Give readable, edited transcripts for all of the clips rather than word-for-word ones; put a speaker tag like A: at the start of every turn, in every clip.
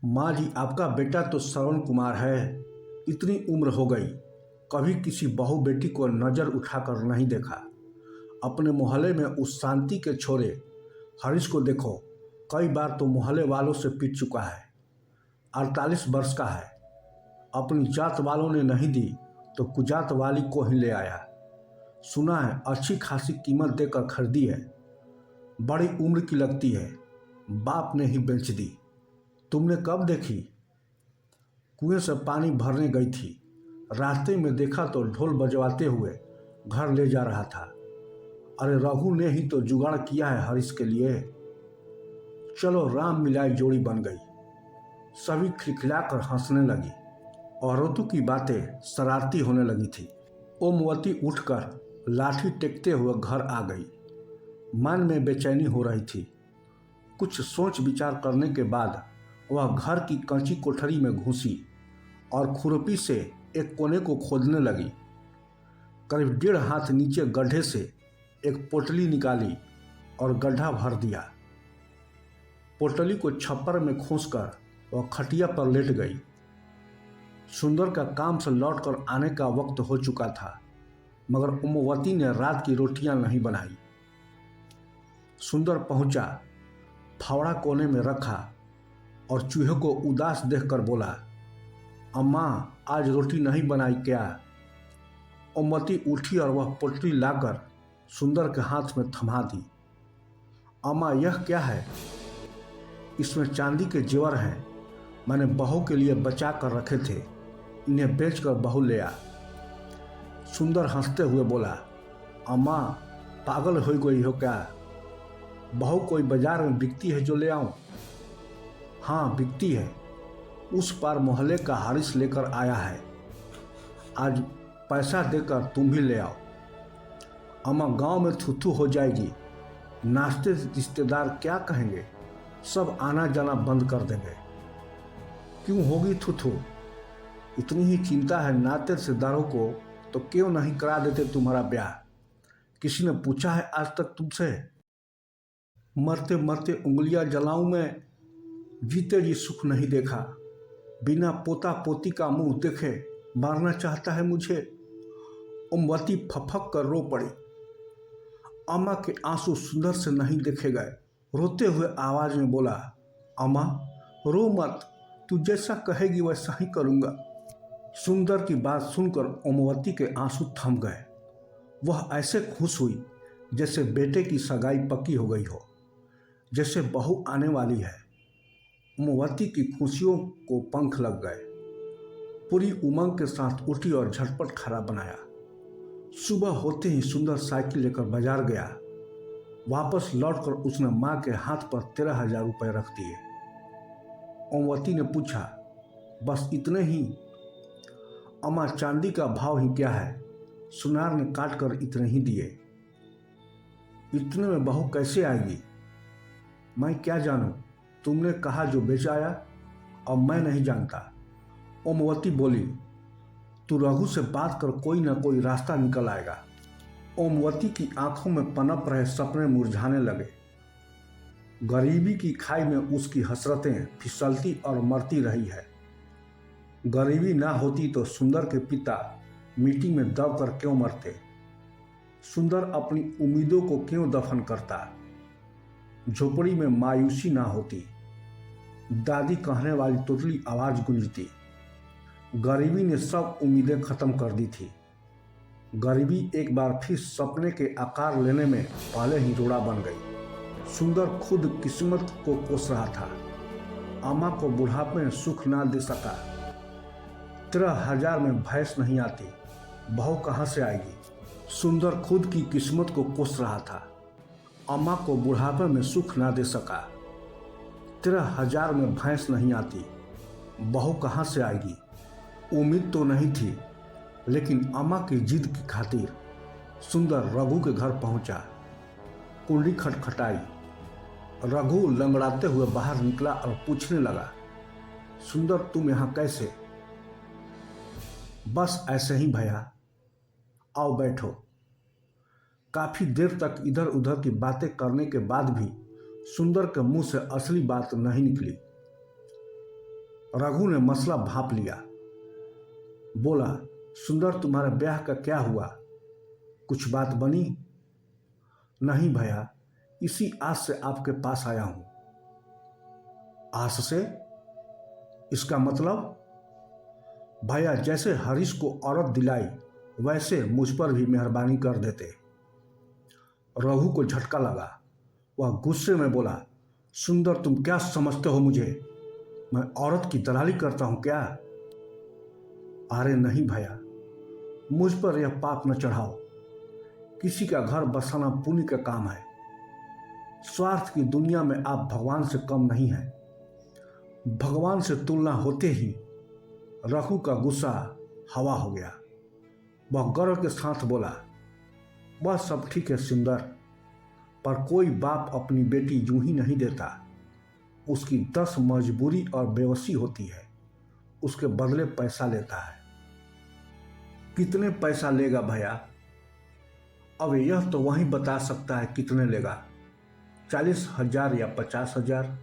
A: माँ जी, आपका बेटा तो श्रवण कुमार है। इतनी उम्र हो गई, कभी किसी बहू बेटी को नज़र उठाकर नहीं देखा। अपने मोहल्ले में उस शांति के छोरे हरीश को देखो, कई बार तो मोहल्ले वालों से पिट चुका है। 48 वर्ष का है। अपनी जात वालों ने नहीं दी तो कुजात वाली को ही ले आया। सुना है अच्छी खासी कीमत देकर खरीदी है। बड़ी उम्र की लगती है, बाप ने ही बेच दी। तुमने कब देखी? कुएं से पानी भरने गई थी, रास्ते में देखा तो ढोल बजवाते हुए घर ले जा रहा था। अरे रघु ने ही तो जुगाड़ किया है हरीश के लिए। चलो राम मिलाई जोड़ी बन गई। सभी खिलखिलाकर हंसने लगी। औरतों की बातें शरारती होने लगी थी। ओमवती उठकर लाठी टेकते हुए घर आ गई। मन में बेचैनी हो रही थी। कुछ सोच विचार करने के बाद वह घर की कंची कोठरी में घुसी और खुरपी से एक कोने को खोदने लगी। करीब 1.5 हाथ नीचे गड्ढे से एक पोटली निकाली और गड्ढा भर दिया। पोटली को छप्पर में खोसकर वह खटिया पर लेट गई। सुंदर का काम से लौटकर आने का वक्त हो चुका था, मगर ओमवती ने रात की रोटियां नहीं बनाई। सुंदर पहुंचा, फावड़ा कोने में रखा और चूहे को उदास देखकर बोला, अम्मा आज रोटी नहीं बनाई क्या? ओमवती उठी और वह पोटली लाकर सुंदर के हाथ में थमा दी। अम्मा यह क्या है? इसमें चांदी के जेवर हैं, मैंने बहू के लिए बचा कर रखे थे, इन्हें बेचकर बहू ले आ। सुंदर हंसते हुए बोला, अम्मा पागल हो गई हो क्या? बहू कोई बाजार में बिकती है जो ले आऊं? हाँ बिकती है, उस पार मोहल्ले का हरीश लेकर आया है। आज पैसा देकर तुम भी ले आओ। अम्मा गांव में थू हो जाएगी, नाश्ते से रिश्तेदार क्या कहेंगे, सब आना जाना बंद कर देंगे। क्यों होगी थू? इतनी ही चिंता है नाते रिश्तेदारों को तो क्यों नहीं करा देते तुम्हारा ब्याह? किसी ने पूछा है आज तक तुमसे? मरते मरते उंगलियां जलाऊं मैं, जीते जी सुख नहीं देखा। बिना पोता पोती का मुंह देखे मारना चाहता है मुझे। ओमवती फफक कर रो पड़ी। अम्मा के आंसू सुंदर से नहीं देखे गए। रोते हुए आवाज में बोला, अम्मा रो मत, तू जैसा कहेगी वैसा ही करूँगा। सुंदर की बात सुनकर ओमवती के आंसू थम गए। वह ऐसे खुश हुई जैसे बेटे की सगाई पक्की हो गई हो, जैसे बहू आने वाली है। ओमवती की खुशियों को पंख लग गए। पूरी उमंग के साथ उठी और झटपट खाना बनाया। सुबह होते ही सुंदर साइकिल लेकर बाजार गया। वापस लौटकर उसने माँ के हाथ पर 13,000 रुपये रख दिए। ओमवती ने पूछा, बस इतने ही? अम्मा चांदी का भाव ही क्या है? सुनार ने काट कर इतने ही दिए। इतने में बहू कैसे आएगी? मैं क्या जानूं, तुमने कहा जो बेच आया, अब मैं नहीं जानता। ओमवती बोली, तू रघु से बात कर, कोई ना कोई रास्ता निकल आएगा। ओमवती की आंखों में पनप रहे सपने मुरझाने लगे। गरीबी की खाई में उसकी हसरतें फिसलती और मरती रही है। गरीबी ना होती तो सुंदर के पिता मिट्टी में दब कर क्यों मरते? सुंदर अपनी उम्मीदों को क्यों दफन करता? झोपड़ी में मायूसी ना होती। दादी कहने वाली तोतली आवाज गूंजती। गरीबी ने सब उम्मीदें खत्म कर दी थी। गरीबी एक बार फिर सपने के आकार लेने में पहले ही रोड़ा बन गई। सुंदर खुद किस्मत को कोस रहा था। अम्मा को बुढ़ापे में सुख ना दे सका। 13,000 में भैंस नहीं आती, बहू कहाँ से आएगी? सुंदर खुद की किस्मत को कोस रहा था। अम्मा को बुढ़ापे में सुख ना दे सका। 13,000 में भैंस नहीं आती, बहू कहाँ से आएगी? उम्मीद तो नहीं थी, लेकिन अम्मा की जिद की खातिर सुंदर रघु के घर पहुंचा। कुंडी खटखटाई। रघु लंगड़ाते हुए बाहर निकला और पूछने लगा, सुंदर तुम यहाँ कैसे? बस ऐसे ही भैया। आओ बैठो। काफी देर तक इधर उधर की बातें करने के बाद भी सुंदर के मुंह से असली बात नहीं निकली। रघु ने मसला भांप लिया। बोला, सुंदर, तुम्हारे ब्याह का क्या हुआ? कुछ बात बनी? नहीं भैया, इसी आस से आपके पास आया हूं। आस से? इसका मतलब? भैया, जैसे हरीश को औरत दिलाई वैसे मुझ पर भी मेहरबानी कर देते। रघु को झटका लगा। वह गुस्से में बोला, सुंदर, तुम क्या समझते हो मुझे? मैं औरत की दलाली करता हूं क्या? अरे नहीं भैया, मुझ पर यह पाप न चढ़ाओ। किसी का घर बसाना पुण्य का काम है। स्वार्थ की दुनिया में आप भगवान से कम नहीं हैं। भगवान से तुलना होते ही रघु का गुस्सा हवा हो गया। वह गर्व के साथ बोला, वह सब ठीक है सुंदर, पर कोई बाप अपनी बेटी यूं ही नहीं देता। उसकी 10 मजबूरी और बेवसी होती है, उसके बदले पैसा लेता है। कितने पैसा लेगा भैया? अब यह तो वही बता सकता है कितने लेगा, 40,000 या 50,000।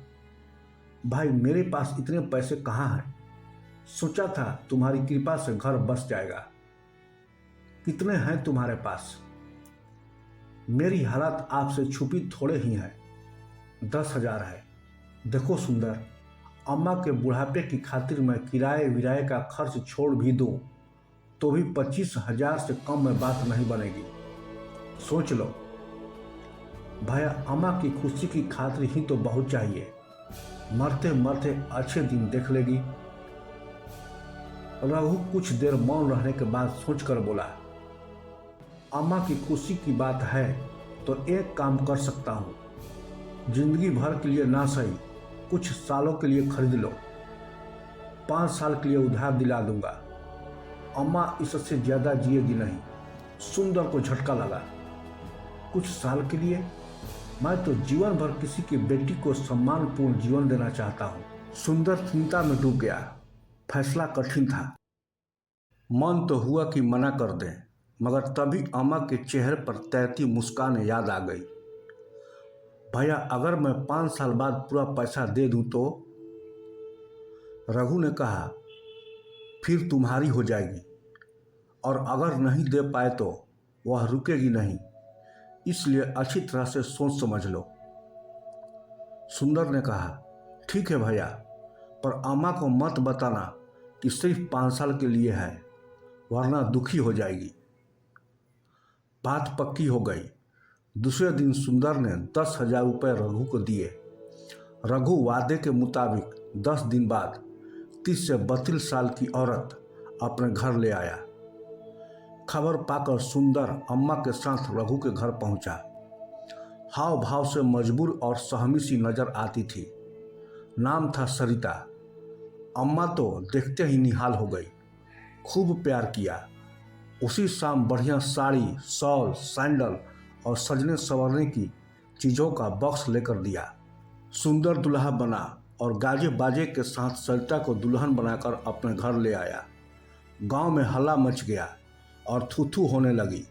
A: भाई, मेरे पास इतने पैसे कहाँ हैं? सोचा था तुम्हारी कृपा से घर बस जाएगा। कितने हैं तुम्हारे पास? मेरी हालत आपसे छुपी थोड़े ही है। 10,000 है। देखो सुंदर, अम्मा के बुढ़ापे की खातिर मैं किराए विराए का खर्च छोड़ भी दूं तो भी 25,000 से कम में बात नहीं बनेगी। सोच लो भैया, अम्मा की खुशी की खातिर ही तो बहुत चाहिए। मरते मरते अच्छे दिन देख लेगी। रघु कुछ देर मौन रहने के बाद सोचकर बोला, अम्मा की खुशी की बात है तो एक काम कर सकता हूँ। जिंदगी भर के लिए ना सही, कुछ सालों के लिए खरीद लो। 5 साल के लिए उधार दिला दूंगा। अम्मा इससे ज्यादा जिएगी नहीं। सुंदर को झटका लगा। कुछ साल के लिए? मैं तो जीवन भर किसी की बेटी को सम्मानपूर्ण जीवन देना चाहता हूँ। सुंदर चिंता में डूब गया। फैसला कठिन था। मन तो हुआ कि मना कर दें, मगर तभी अम्मा के चेहरे पर तैरती मुस्कान याद आ गई। भैया, अगर मैं 5 साल बाद पूरा पैसा दे दूं तो? रघु ने कहा, फिर तुम्हारी हो जाएगी, और अगर नहीं दे पाए तो वह रुकेगी नहीं। इसलिए अच्छी तरह से सोच समझ लो। सुंदर ने कहा, ठीक है भैया, पर अम्मा को मत बताना कि सिर्फ 5 साल के लिए है, वरना दुखी हो जाएगी। बात पक्की हो गई। दूसरे दिन सुंदर ने 10,000 रुपये रघु को दिए। रघु वादे के मुताबिक 10 दिन बाद 30 से 32 साल की औरत अपने घर ले आया। खबर पाकर सुंदर अम्मा के साथ रघु के घर पहुंचा। हाव भाव से मजबूर और सहमी सी नजर आती थी। नाम था सरिता। अम्मा तो देखते ही निहाल हो गई। खूब प्यार किया। उसी शाम बढ़िया साड़ी, शॉल, सैंडल और सजने संवरने की चीज़ों का बॉक्स लेकर दिया। सुंदर दुल्हा बना और गाजे बाजे के साथ सरिता को दुल्हन बनाकर अपने घर ले आया। गांव में हल्ला मच गया और थू-थू होने लगी।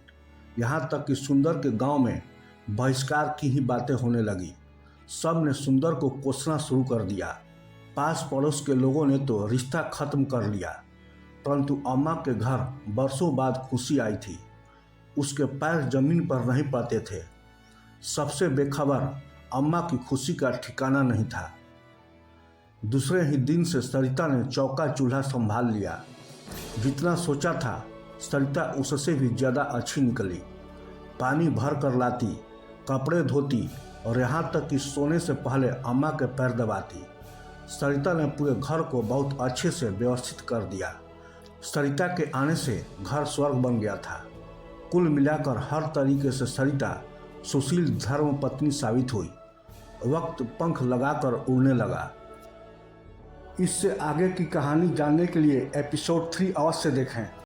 A: यहाँ तक कि सुंदर के गांव में बहिष्कार की ही बातें होने लगी। सब ने सुंदर को कोसना शुरू कर दिया। पास पड़ोस के लोगों ने तो रिश्ता खत्म कर लिया, परंतु अम्मा के घर बरसों बाद खुशी आई थी। उसके पैर जमीन पर नहीं पड़ते थे। सबसे बेखबर अम्मा की खुशी का ठिकाना नहीं था। दूसरे ही दिन से सरिता ने चौका चूल्हा संभाल लिया। जितना सोचा था सरिता उससे भी ज़्यादा अच्छी निकली। पानी भर कर लाती, कपड़े धोती और यहाँ तक कि सोने से पहले अम्मा के पैर दबाती। सरिता ने पूरे घर को बहुत अच्छे से व्यवस्थित कर दिया। सरिता के आने से घर स्वर्ग बन गया था। कुल मिलाकर हर तरीके से सरिता सुशील धर्म पत्नी साबित हुई। वक्त पंख लगाकर उड़ने लगा। इससे आगे की कहानी जानने के लिए एपिसोड 3 अवश्य देखें।